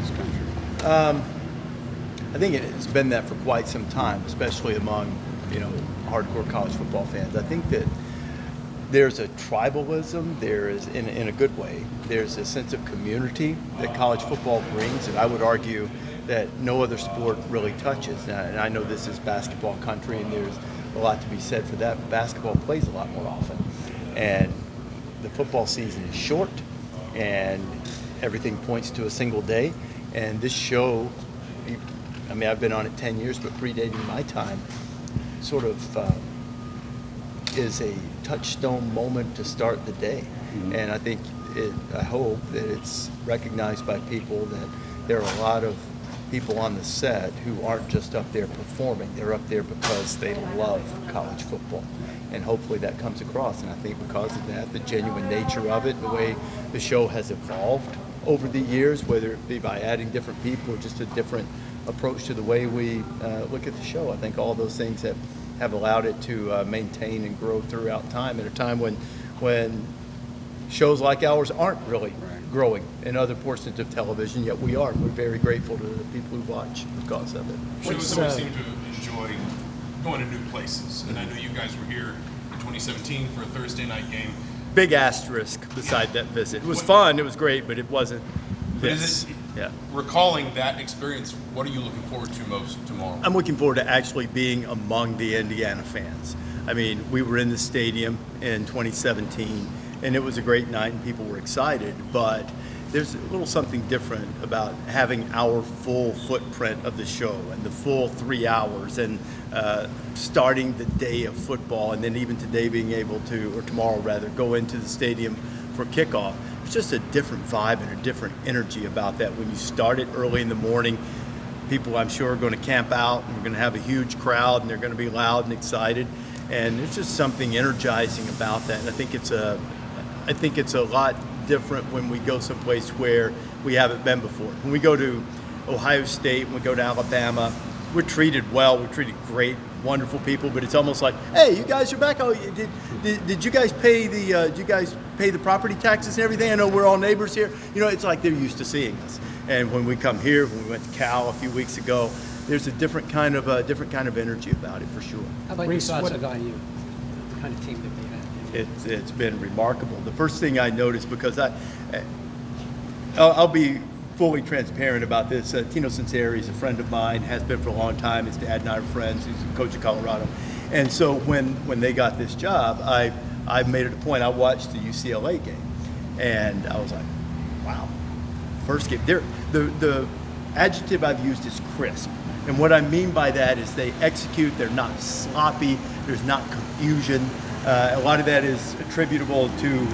this country? I think it's been that for quite some time, especially among, hardcore college football fans. I think that there's a tribalism, there is, in a good way, there's a sense of community that college football brings, and I would argue that no other sport really touches. And I know this is basketball country, and there's a lot to be said for that. But basketball plays a lot more often, and the football season is short, and everything points to a single day. And this show, I've been on it 10 years, but predating my time, sort of is a touchstone moment to start the day. Mm-hmm. And I hope that it's recognized by people that there are a lot of people on the set who aren't just up there performing. They're up there because they love college football. And hopefully that comes across. And I think because of that, the genuine nature of it, the way the show has evolved over the years, whether it be by adding different people or just a different approach to the way we look at the show, I think all those things have allowed it to maintain and grow throughout time, at a time when shows like ours aren't really growing in other portions of television, yet we are. We're very grateful to the people who watch because of it. Shows always seem to enjoy going to new places, and I know you guys were here in 2017 for a Thursday night game. Big asterisk beside that visit. It was fun, it was great, but it wasn't this. Recalling that experience, what are you looking forward to most tomorrow? I'm looking forward to actually being among the Indiana fans. We were in the stadium in 2017, and it was a great night, and people were excited, but there's a little something different about having our full footprint of the show and the full 3 hours, and starting the day of football, and then even today being able to, or tomorrow rather, go into the stadium for kickoff. It's just a different vibe and a different energy about that. When you start it early in the morning, people I'm sure are going to camp out, and we're going to have a huge crowd, and they're going to be loud and excited, and there's just something energizing about that. And I think it's a lot different when we go someplace where we haven't been before. When we go to Ohio State, when we go to Alabama, we're treated well, we're treated great, wonderful people, but it's almost like, hey, you guys are back. Oh, did you guys pay the property taxes and everything? I know we're all neighbors here. It's like they're used to seeing us. And when we come here, when we went to Cal a few weeks ago, there's a different kind of energy about it for sure. How about your thoughts on IU, the kind of team that they have? It's been remarkable. The first thing I noticed, because I'll be fully transparent about this. Tino Sunseri is a friend of mine, has been for a long time. His dad and I are friends. He's a coach of Colorado. And so when they got this job, I made it a point. I watched the UCLA game, and I was like, wow. First game, the adjective I've used is crisp. And what I mean by that is they execute, they're not sloppy, there's not confusion. A lot of that is attributable to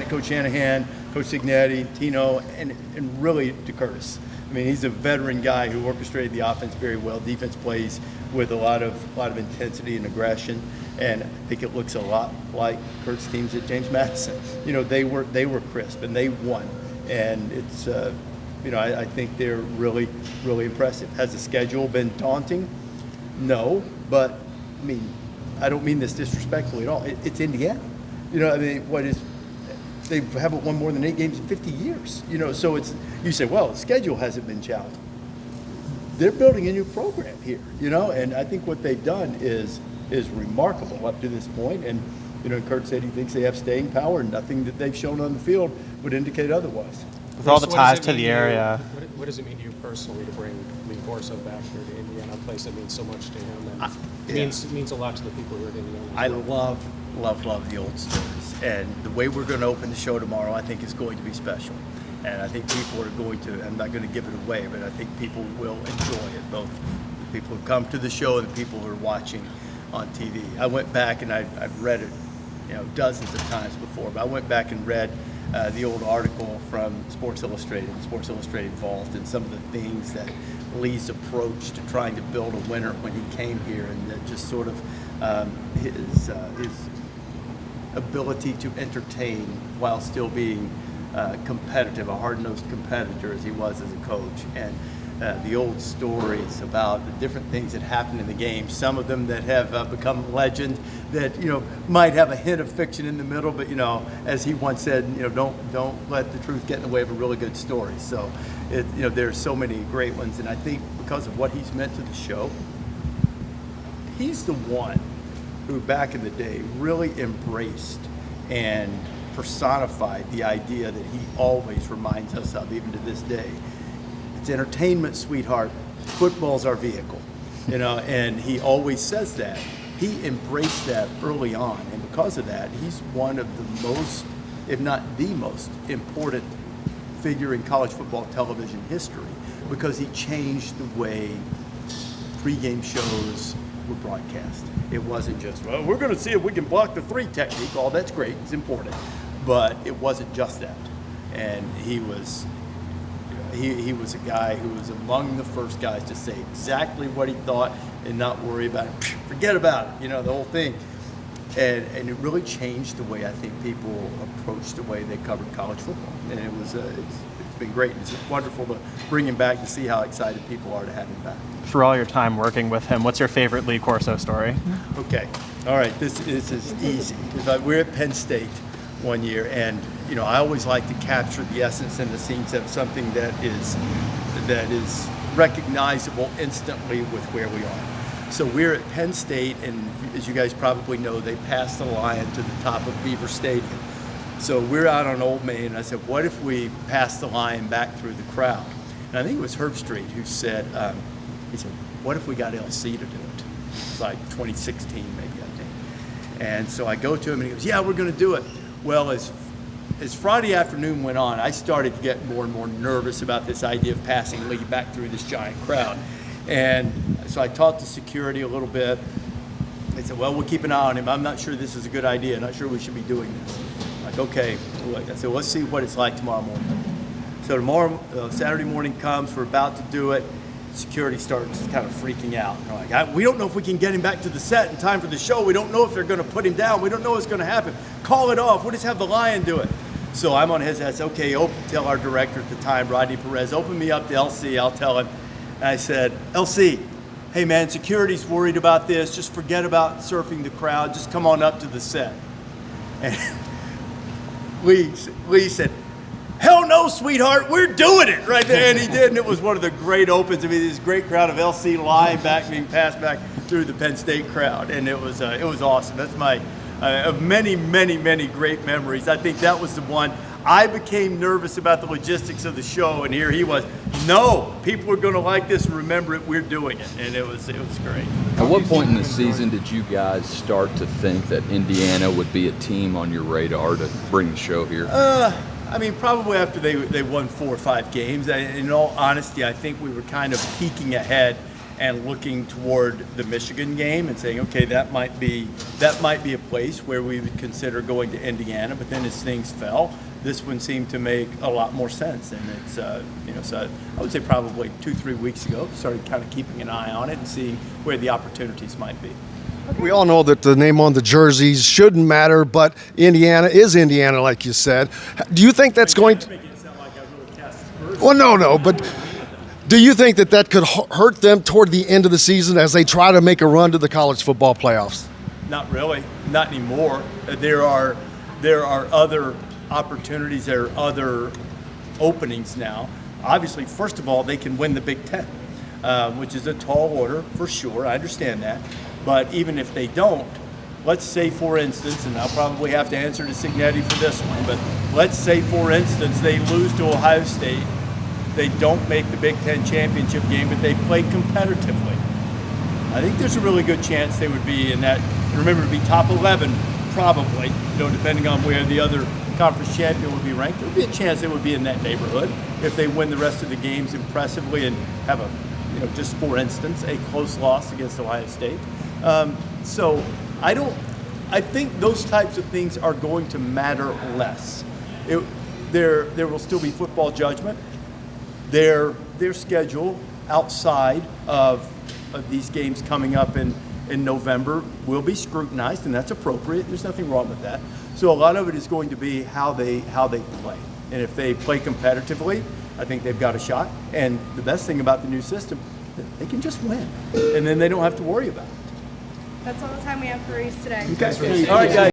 Coach Shanahan, Coach Cignetti, Tino, and really to Curtis. He's a veteran guy who orchestrated the offense very well. Defense plays with a lot of intensity and aggression, and I think it looks a lot like Kurt's teams at James Madison. They were crisp and they won, and it's I think they're really, really impressive. Has the schedule been daunting? No, but I don't mean this disrespectfully at all. It's Indiana. They haven't won more than 8 games in 50 years. So you say, well, the schedule hasn't been challenged. They're building a new program here, and I think what they've done is remarkable up to this point. And Kurt said he thinks they have staying power, and nothing that they've shown on the field would indicate otherwise. With all the ties to the area. What does it mean to you personally to bring Lee Corso back here to Indiana, a place that means so much to him? And it means a lot to the people who are in Indiana. I love the old stories. And the way we're going to open the show tomorrow, I think, is going to be special. And I think people are going to, I'm not going to give it away, but I think people will enjoy it, both the people who come to the show and the people who are watching on TV. I went back and I've read it, dozens of times before, but I went back and read the old article from Sports Illustrated, Vault, and some of the things that Lee's approach to trying to build a winner when he came here, and that just sort of his ability to entertain while still being competitive, a hard-nosed competitor as he was as a coach. And the old stories about the different things that happen in the game. Some of them that have become legend, that might have a hint of fiction in the middle, but as he once said, don't let the truth get in the way of a really good story. So, there's so many great ones, and I think because of what he's meant to the show, he's the one who back in the day really embraced and personified the idea that he always reminds us of, even to this day. It's entertainment, sweetheart. Football's our vehicle, and he always says that. He embraced that early on, and because of that, he's one of the most, if not the most important figure in college football television history, because he changed the way pregame shows were broadcast. It wasn't just, well, we're going to see if we can block the three technique. All that's great, it's important, but it wasn't just that. And he was a guy who was among the first guys to say exactly what he thought and not worry about it. Forget about it, the whole thing. And it really changed the way I think people approached the way they covered college football. And it's been great. It's wonderful to bring him back, to see how excited people are to have him back. For all your time working with him, what's your favorite Lee Corso story? Okay, all right, this is easy. We're at Penn State one year, and I always like to capture the essence and the scenes of something that is recognizable instantly with where we are. So we're at Penn State, and as you guys probably know, they passed the line to the top of Beaver Stadium. So we're out on Old Main, and I said, what if we pass the line back through the crowd? And I think it was Herb Street who said, he said, what if we got LC to do it? It's like 2016 maybe, I think. And so I go to him and he goes, yeah, we're going to do it. Well, as Friday afternoon went on, I started to get more and more nervous about this idea of passing Lee back through this giant crowd. And so I talked to security a little bit. They said, well, we'll keep an eye on him. I'm not sure this is a good idea. Not sure we should be doing this. I'm like, okay. I said, well, let's see what it's like tomorrow morning. So tomorrow, Saturday morning comes, we're about to do it. Security starts kind of freaking out. They're like, we don't know if we can get him back to the set in time for the show. We don't know if they're going to put him down. We don't know what's going to happen. Call it off. We'll just have the Lion do it. So I'm on his head. I said, okay, tell our director at the time, Rodney Perez, open me up to LC. I'll tell him. And I said, LC, hey man, security's worried about this. Just forget about surfing the crowd. Just come on up to the set. And Lee said, hell no, sweetheart, we're doing it right there. And he did, and it was one of the great opens. I mean, this great crowd of LC Lion back being passed back through the Penn State crowd, and it was awesome. That's my of many, many, many great memories. I think that was the one. I became nervous about the logistics of the show, and here he was. No, people are going to like this and remember it. We're doing it, and it was great. At what point in the season did you guys start to think that Indiana would be a team on your radar to bring the show here? I mean, probably after they won 4 or 5 games. In all honesty, I think we were kind of peeking ahead and looking toward the Michigan game and saying, okay, that might be a place where we would consider going to Indiana. But then as things fell, this one seemed to make a lot more sense. And it's so I would say probably 2-3 weeks ago, started kind of keeping an eye on it and seeing where the opportunities might be. We all know that the name on the jerseys shouldn't matter, but Indiana is Indiana, like you said. Do you think that's going to... Well, no, but do you think that could hurt them toward the end of the season as they try to make a run to the college football playoffs? Not really, not anymore. There are other opportunities, there are other openings now. Obviously, first of all, they can win the Big Ten, which is a tall order for sure. I understand that. But even if they don't, let's say, for instance, and I'll probably have to answer to Signetti for this one, but let's say, for instance, they lose to Ohio State, they don't make the Big Ten championship game, but they play competitively. I think there's a really good chance they would be in that, remember, to be top 11, probably, depending on where the other conference champion would be ranked. There would be a chance they would be in that neighborhood if they win the rest of the games impressively and have just for instance, a close loss against Ohio State. So I think those types of things are going to matter less. There will still be football judgment. Their schedule outside of these games coming up in November will be scrutinized, and that's appropriate. There's nothing wrong with that. So a lot of it is going to be how they play. And if they play competitively I think they've got a shot. And the best thing about the new system, they can just win. And then they don't have to worry about it. That's all the time we have for Reese today. Okay. All right, guys.